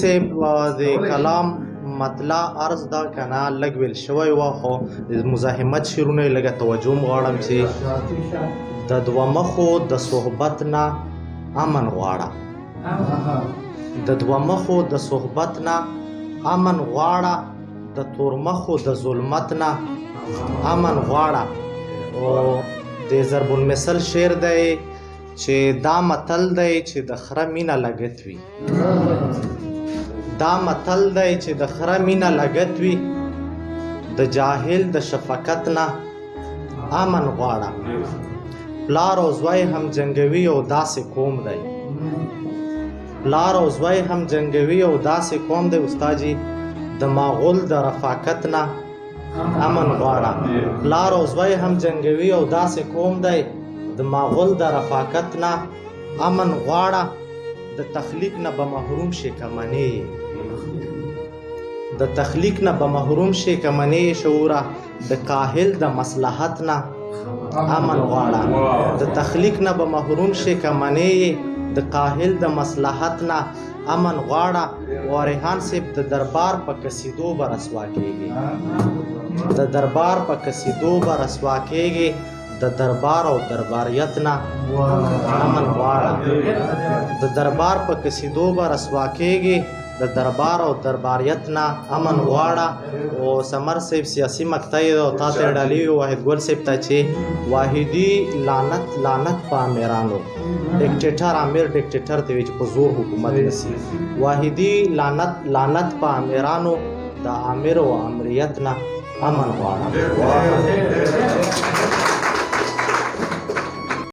صاحب د کلام مطلع عرض دا کنه لږ ویل شوی و خو د مزاحمت شعرونه یې لږه توجه م غواړم چې د دوه مخو د صحبت نه امن غواړه د دوه مخو د صحبت نه امن غواړه د تور مخو د ظلمت نه امن غواړه او د ضرب المثل شعر دی چې دا متل دی چې د خره مینه لګت وي دا متل دی چې د خره مینه لګت وي د جاهل د شفقت نه امن غواړه پلار او زوی هم جنګوي او داسې قوم دی پلار او زوی هم جنګوي او داسې قوم دی استاجي د ماغول د رفاقت نه امن غواړه پلار او زوی هم جنګوي او داسې قوم دی د ماغول د رفاقت نه امن غواړه د تخلیق نه به محروم شي کمنې د تخلیق نه به محروم شي کمنې شعوره د کاهل د مصلحت نه امن غواړه د تخلیق نه به محروم شي کمنې د کاهل د مصلحت نه امن غواړه وارحان صاحب د دربار په کسیدو به رسوا کېږي د دربار په کسیدو به رسوا کېږي د دربار او درباریت نه امن غواړه د دربار په کسیدو به رسوا کېږي د دربار او درباریت نه امن غواړه او سمر صاحب سیاسي مقطع او تا ته ډالي واحد ګل صاحب ته چې واحدي لعنت لعنت په امیرانو ډیکټیټر امیر ډیکټیټر ته وی چې په زور حکومت نسی واحدي لعنت لعنت په امیرانو د امیر او امریت نه امن غواړه